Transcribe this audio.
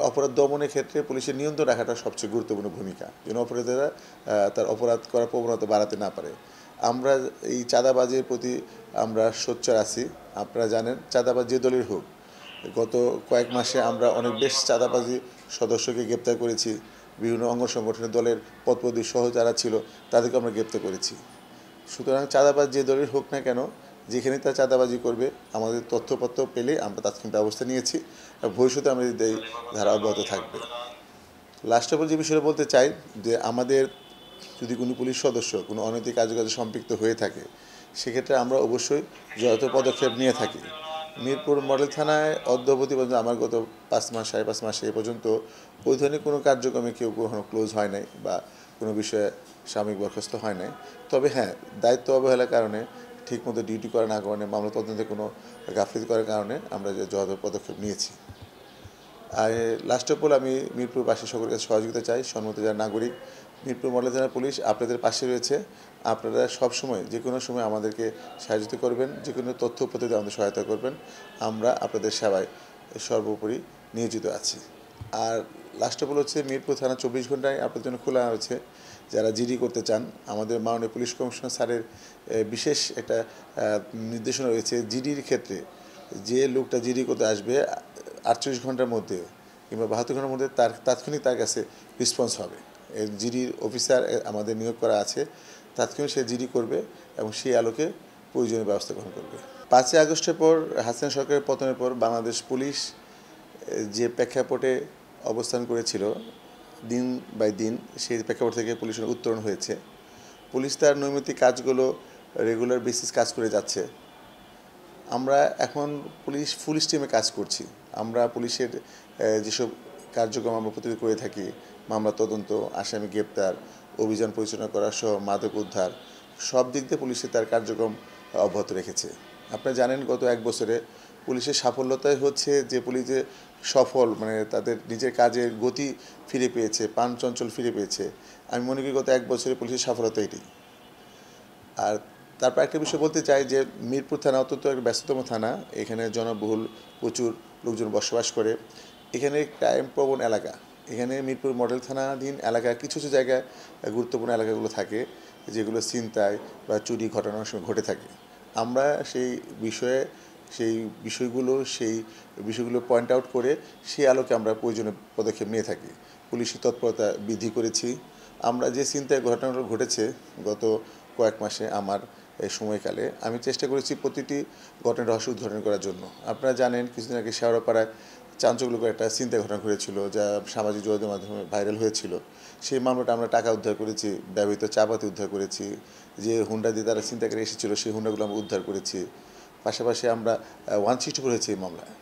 অপরাধ দমনের ক্ষেত্রে পুলিশের নিয়ন্ত্রণ রাখাটা সবচেয়ে গুরুত্বপূর্ণ ভূমিকা, যেন অপরাধীরা তার অপরাধ করার প্রবণতা বাড়াতে না পারে। আমরা এই চাঁদাবাজির প্রতি আমরা সোচ্চার আছি। আপনারা জানেন, চাঁদাবাজ যে দলের হোক, গত কয়েক মাসে আমরা অনেক বেশ চাঁদাবাজি সদস্যকে গ্রেপ্তার করেছি। বিভিন্ন অঙ্গ সংগঠনের দলের পদপদবী সহ যারা ছিল তাদেরকে আমরা গ্রেপ্তার করেছি। সুতরাং চাঁদাবাজ যে দলের হোক না কেন, যেখানে তারা চাঁদাবাজি করবে, আমাদের তথ্যপত্র পেলে আমরা তাৎক্ষণিক ব্যবস্থা নিয়েছি এবং ভবিষ্যতে আমাদের এই ধারা অব্যাহত থাকবে। লাস্ট অফ অল যে বিষয়টা বলতে চাই, যে আমাদের যদি কোনো পুলিশ সদস্য কোনো অনৈতিক কার্যকাজে সম্পৃক্ত হয়ে থাকে, সেক্ষেত্রে আমরা অবশ্যই যথাযথ পদক্ষেপ নিয়ে থাকি। মিরপুর মডেল থানায় অদ্যাবধি পর্যন্ত আমার গত 5 মাস 5.5 মাসে এ পর্যন্ত ওই ধরনের কোনো কার্যক্রমে কেউ কখনো ক্লোজ হয় নাই বা কোনো বিষয়ে সাময়িক বরখাস্ত হয় নাই। তবে হ্যাঁ, দায়িত্ব অবহেলার কারণে, ঠিকমতো ডিউটি করা না কারণে, মামলা তদন্তে কোনো গাফিলতি করার কারণে আমরা যে যথাযথ পদক্ষেপ নিয়েছি। আর লাস্ট অফ অল আমি মিরপুরবাসী সকলের কাছে সহযোগিতা চাই। সম্মানিত যারা নাগরিক, মিরপুর মডেল থানার পুলিশ আপনাদের পাশে রয়েছে। আপনারা সবসময় যে কোনো সময় আমাদেরকে সাহায্য করবেন, যে কোনো তথ্য উপস্থিতি আমাদের সহায়তা করবেন। আমরা আপনাদের সেবায় সর্বোপরি নিয়োজিত আছি। আর লাস্ট অফ অল হচ্ছে, মিরপুর থানা 24 ঘন্টায় আপনাদের জন্য খোলা হয়েছে। যারা জিডি করতে চান, আমাদের মাননীয় পুলিশ কমিশনার স্যারের বিশেষ একটা নির্দেশনা রয়েছে। জিডির ক্ষেত্রে যে লোকটা জিডি করতে আসবে 48 ঘন্টার মধ্যে কিংবা 72 ঘন্টার মধ্যে তার তাৎক্ষণিক তার কাছে রেসপন্স হবে। জিডির অফিসার আমাদের নিয়োগ করা আছে, তাৎক্ষণিক সে জিডি করবে এবং সেই আলোকে প্রয়োজনীয় ব্যবস্থা গ্রহণ করবে। 5ই আগস্টের পর, হাসিনা সরকারের পতনের পর বাংলাদেশ পুলিশ যে প্রেক্ষাপটে অবস্থান করেছিল, দিন বাই দিন সেই প্রেক্ষাপট থেকে পুলিশের উত্তরণ হয়েছে। পুলিশ তার নৈমিত্তিক কাজগুলো রেগুলার বেসিস কাজ করে যাচ্ছে। আমরা এখন পুলিশ ফুল স্টিমে কাজ করছি। আমরা পুলিশের যেসব কার্যক্রম আমরা প্রতিদিন করে থাকি, মামলা তদন্ত, আসামি গ্রেপ্তার, অভিযান পরিচালনা করা সহ মাদক উদ্ধার, সব দিক দিয়ে পুলিশে তার কার্যক্রম অব্যাহত রেখেছে। আপনারা জানেন, গত 1 বছরে পুলিশের সাফল্যতাই হচ্ছে যে পুলিশে সফল, মানে তাদের নিজের কাজের গতি ফিরে পেয়েছে, প্রাণ চঞ্চল ফিরে পেয়েছে। আমি মনে করি গত 1 বছরে পুলিশের সফলতা এটি। আর তারপর একটা বিষয় বলতে চাই যে মিরপুর থানা অত্যন্ত একটা ব্যস্ততম থানা। এখানে জনবহুল, প্রচুর লোকজন বসবাস করে। এখানে ক্রাইম প্রবণ এলাকা। এখানে মিরপুর মডেল থানাধীন এলাকায় কিছু কিছু জায়গায় গুরুত্বপূর্ণ এলাকাগুলো থাকে, যেগুলো ছিনতাই বা চুরি ঘটানোর সময় ঘটে থাকে। আমরা সেই বিষয়গুলো পয়েন্ট আউট করে সেই আলোকে আমরা প্রয়োজনীয় পদক্ষেপ নিয়ে থাকি। পুলিশি তৎপরতা বৃদ্ধি করেছি। আমরা যে ছিনতাই ঘটনাগুলো ঘটেছে গত কয়েক মাসে আমার এই সময়কালে, আমি চেষ্টা করেছি প্রতিটি ঘটনার রহস্য উদ্ঘাটন করার জন্য। আপনারা জানেন, কিছুদিন আগে শেওড়াপাড়ায় চাঞ্চল্যকর একটা ছিনতাই ঘটনা ঘটেছিল, যা সামাজিক যোগাযোগের মাধ্যমে ভাইরাল হয়েছিল। সেই মামলাটা আমরা টাকা উদ্ধার করেছি, ব্যবহৃত চাপাতি উদ্ধার করেছি, যে হুন্ডা দিয়ে তারা ছিনতাইকারী এসেছিল সেই হুন্ডাগুলো আমরা উদ্ধার করেছি। পাশাপাশি আমরা 164 হয়েছে এই মামলায়।